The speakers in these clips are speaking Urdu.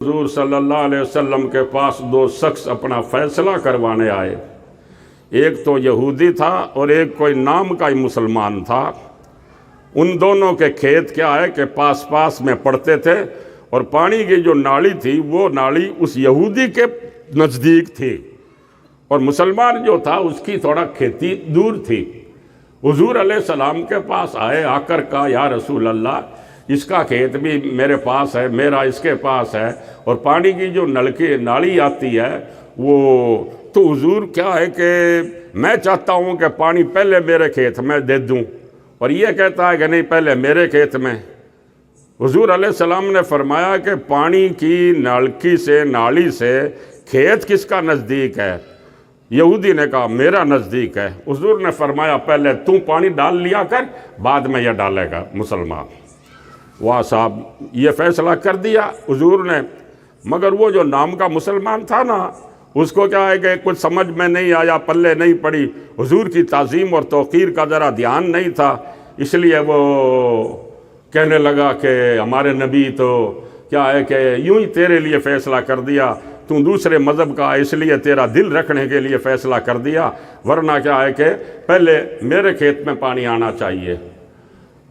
حضور صلی اللہ علیہ وسلم کے پاس دو شخص اپنا فیصلہ کروانے آئے، ایک تو یہودی تھا اور ایک کوئی نام کا ہی مسلمان تھا۔ ان دونوں کے کھیت کیا ہے کہ پاس پاس میں پڑتے تھے، اور پانی کی جو نالی تھی وہ نالی اس یہودی کے نزدیک تھی، اور مسلمان جو تھا اس کی تھوڑا کھیتی دور تھی۔ حضور علیہ السلام کے پاس آئے، آ کر کہا یا رسول اللہ، اس کا کھیت بھی میرے پاس ہے، میرا اس کے پاس ہے، اور پانی کی جو نالی آتی ہے وہ تو حضور کیا ہے کہ میں چاہتا ہوں کہ پانی پہلے میرے کھیت میں دے دوں، اور یہ کہتا ہے کہ نہیں پہلے میرے کھیت میں۔ حضور علیہ السلام نے فرمایا کہ پانی کی نالی سے کھیت کس کا نزدیک ہے؟ یہودی نے کہا میرا نزدیک ہے۔ حضور نے فرمایا پہلے تو پانی ڈال لیا کر، بعد میں یہ ڈالے گا مسلمان۔ واہ صاحب، یہ فیصلہ کر دیا حضور نے، مگر وہ جو نام کا مسلمان تھا نا، اس کو کیا ہے کہ کچھ سمجھ میں نہیں آیا، پلے نہیں پڑی، حضور کی تعظیم اور توقیر کا ذرا دھیان نہیں تھا، اس لیے وہ کہنے لگا کہ ہمارے نبی تو کیا ہے کہ یوں ہی تیرے لیے فیصلہ کر دیا، تو دوسرے مذہب کا اس لیے تیرا دل رکھنے کے لیے فیصلہ کر دیا، ورنہ کیا ہے کہ پہلے میرے کھیت میں پانی آنا چاہیے۔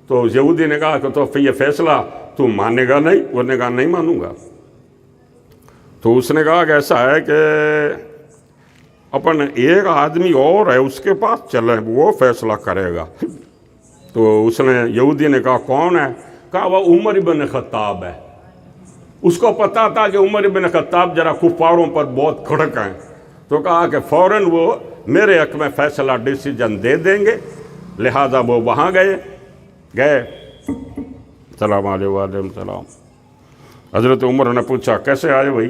تو یہودی نے کہا کہ تو پھر یہ فیصلہ تو مانے گا نہیں؟ وہ نے کہا نہیں مانوں گا۔ تو اس نے کہا کہ ایسا ہے کہ اپن ایک آدمی اور ہے اس کے پاس چلیں، وہ فیصلہ کرے گا۔ تو اس نے یہودی نے کہا کون ہے؟ کہا وہ عمر بن خطاب ہے۔ اس کو پتا تھا کہ عمر بن خطاب ذرا کفاروں پر بہت کھڑک ہیں، تو کہا کہ فوراً وہ میرے حق میں فیصلہ ڈیسیجن دے دیں گے، لہذا وہ وہاں گئے۔ السلام علیکم وعلیکم السلام۔ حضرت عمر نے پوچھا کیسے آئے بھائی؟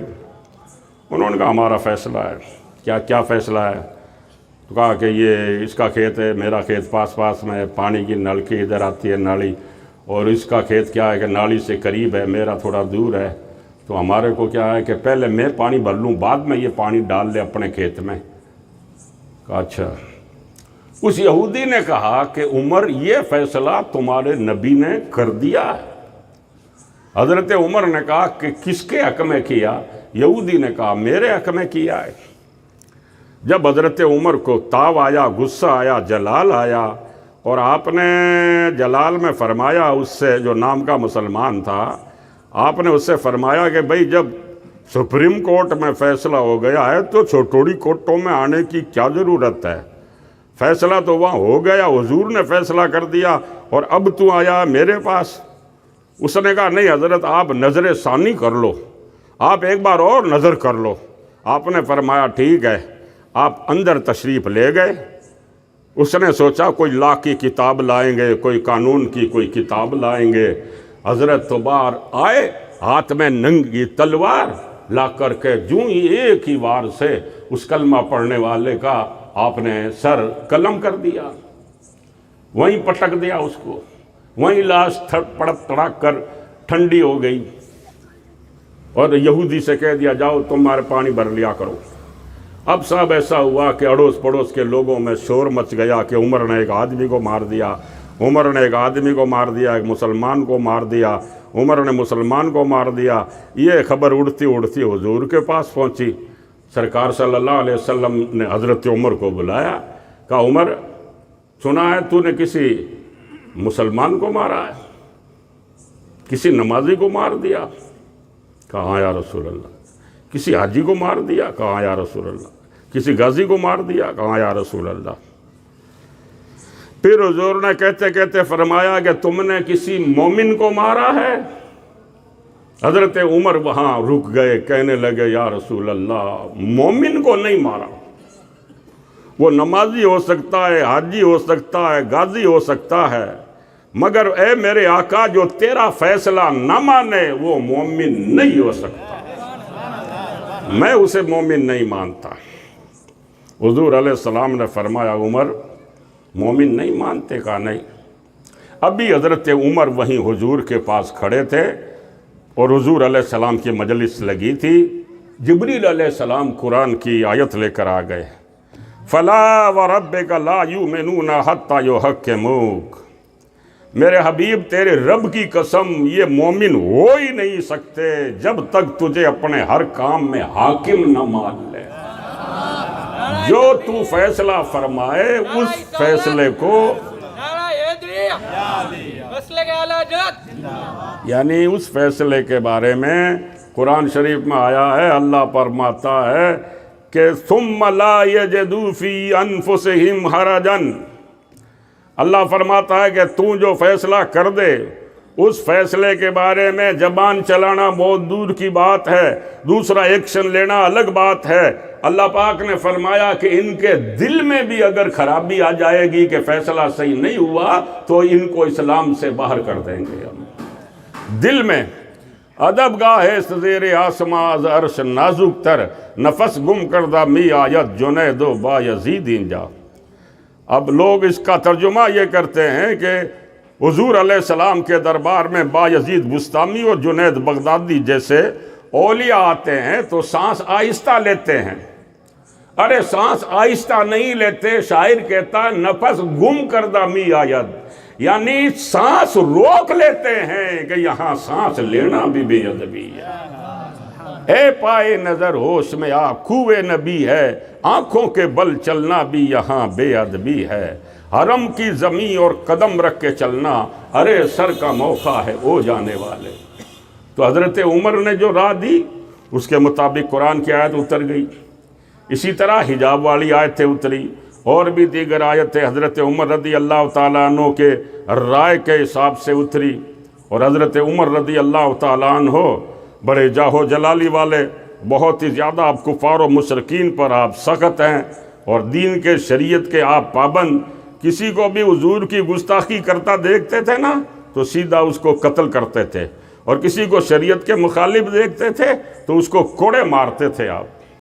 انہوں نے کہا ہمارا فیصلہ ہے۔ کیا فیصلہ ہے؟ تو کہا کہ یہ اس کا کھیت ہے، میرا کھیت پاس پاس میں ہے، پانی کی نلکی ادھر آتی ہے نالی، اور اس کا کھیت کیا ہے کہ نالی سے قریب ہے، میرا تھوڑا دور ہے، تو ہمارے کو کیا ہے کہ پہلے میں پانی بھر لوں، بعد میں یہ پانی ڈال لے اپنے کھیت میں۔ کہا اچھا۔ اس یہودی نے کہا کہ عمر یہ فیصلہ تمہارے نبی نے کر دیا ہے۔ حضرت عمر نے کہا کہ کس کے حق میں کیا؟ یہودی نے کہا میرے حق میں کیا ہے۔ جب حضرت عمر کو تاو آیا، غصہ آیا، جلال آیا، اور آپ نے جلال میں فرمایا اس سے، جو نام کا مسلمان تھا، آپ نے اس سے فرمایا کہ بھئی جب سپریم کورٹ میں فیصلہ ہو گیا ہے تو چھوٹوڑی کورٹوں میں آنے کی کیا ضرورت ہے؟ فیصلہ تو وہاں ہو گیا، حضور نے فیصلہ کر دیا، اور اب تو آیا میرے پاس۔ اس نے کہا نہیں حضرت، آپ نظر ثانی کر لو، آپ ایک بار اور نظر کر لو۔ آپ نے فرمایا ٹھیک ہے۔ آپ اندر تشریف لے گئے۔ اس نے سوچا کوئی لا کی کتاب لائیں گے، کوئی قانون کی کوئی کتاب لائیں گے۔ حضرت تو باہر آئے، ہاتھ میں ننگی تلوار لا کر کے جوں ہی ایک ہی وار سے اس کلمہ پڑھنے والے کا آپ نے سر قلم کر دیا، وہیں پٹک دیا اس کو، وہیں لاش تڑک کر ٹھنڈی ہو گئی، اور یہودی سے کہہ دیا جاؤ تمہارے پانی بھر لیا کرو۔ اب صاحب ایسا ہوا کہ اڑوس پڑوس کے لوگوں میں شور مچ گیا کہ عمر نے ایک آدمی کو مار دیا، عمر نے ایک آدمی کو مار دیا، ایک مسلمان کو مار دیا، عمر نے مسلمان کو مار دیا۔ یہ خبر اڑتی اڑتی حضور کے پاس پہنچی۔ سرکار صلی اللہ علیہ وسلم نے حضرت عمر کو بلایا، کہا عمر سنا ہے تو نے کسی مسلمان کو مارا ہے، کسی نمازی کو مار دیا؟ کہا ہاں یا رسول اللہ۔ کسی حاجی کو مار دیا؟ کہا ہاں یا رسول اللہ۔ کسی غازی کو مار دیا؟ کہا ہاں یا رسول اللہ۔ پھر حضور نے کہتے کہتے فرمایا کہ تم نے کسی مومن کو مارا ہے؟ حضرت عمر وہاں رک گئے، کہنے لگے یا رسول اللہ مومن کو نہیں مارا، وہ نمازی ہو سکتا ہے، حاجی ہو سکتا ہے، غازی ہو سکتا ہے، مگر اے میرے آقا جو تیرا فیصلہ نہ مانے وہ مومن نہیں ہو سکتا، میں اسے مومن نہیں مانتا۔ حضور علیہ السلام نے فرمایا عمر مومن نہیں مانتے؟ کا نہیں۔ ابھی حضرت عمر وہیں حضور کے پاس کھڑے تھے، اور حضور علیہ السلام کی مجلس لگی تھی۔ جبریل علیہ السلام قرآن کی آیت لے کر آ گئے، فَلَا وَرَبِّكَ لَا يُؤْمِنُونَ حَتَّى يُحَكِّمُوكَ میرے حبیب تیرے رب کی قسم یہ مومن ہو ہی نہیں سکتے جب تک تجھے اپنے ہر کام میں حاکم نہ مان لے۔ جو تو فیصلہ فرمائے اس فیصلے کو، یعنی اس فیصلے کے بارے میں قرآن شریف میں آیا ہے، اللہ فرماتا ہے کہ ثم لا یجدوا فی انفسہم حرجا، اللہ فرماتا ہے کہ تو جو فیصلہ کر دے اس فیصلے کے بارے میں زبان چلانا بہت دور کی بات ہے، دوسرا ایکشن لینا الگ بات ہے۔ اللہ پاک نے فرمایا کہ ان کے دل میں بھی اگر خرابی آ جائے گی کہ فیصلہ صحیح نہیں ہوا تو ان کو اسلام سے باہر کر دیں گے ہم۔ دل میں ادب گاہ زیر آسماں از عرش نازک تر، نفس گم کردہ می آیت جنید و با یزید اینجا۔ اب لوگ اس کا ترجمہ یہ کرتے ہیں کہ حضور علیہ السلام کے دربار میں بایزید بستامی اور جنید بغدادی جیسے اولیاء آتے ہیں تو سانس آہستہ لیتے ہیں۔ ارے سانس آہستہ نہیں لیتے، شاعر کہتا ہے نفس گم کردہ می آید، یعنی سانس روک لیتے ہیں کہ یہاں سانس لینا بھی بے ادبی ہے۔ اے پائے نظر ہوش میں آ کوئے نبی ہے، آنکھوں کے بل چلنا بھی یہاں بے ادبی ہے۔ حرم کی زمین اور قدم رکھ کے چلنا، ارے سر کا موقع ہے او جانے والے۔ تو حضرت عمر نے جو راہ دی اس کے مطابق قرآن کی آیت اتر گئی، اسی طرح حجاب والی آیتیں اتری، اور بھی دیگر آیتیں حضرت عمر رضی اللہ تعالیٰ عنہ کے رائے کے حساب سے اتری۔ اور حضرت عمر رضی اللہ تعالیٰ عنہ بڑے جاہ و جلالی والے، بہت ہی زیادہ آپ کفار و مشرکین پر آپ سخت ہیں اور دین کے شریعت کے آپ پابند۔ کسی کو بھی حضور کی گستاخی کرتا دیکھتے تھے نا تو سیدھا اس کو قتل کرتے تھے، اور کسی کو شریعت کے مخالف دیکھتے تھے تو اس کو کوڑے مارتے تھے آپ۔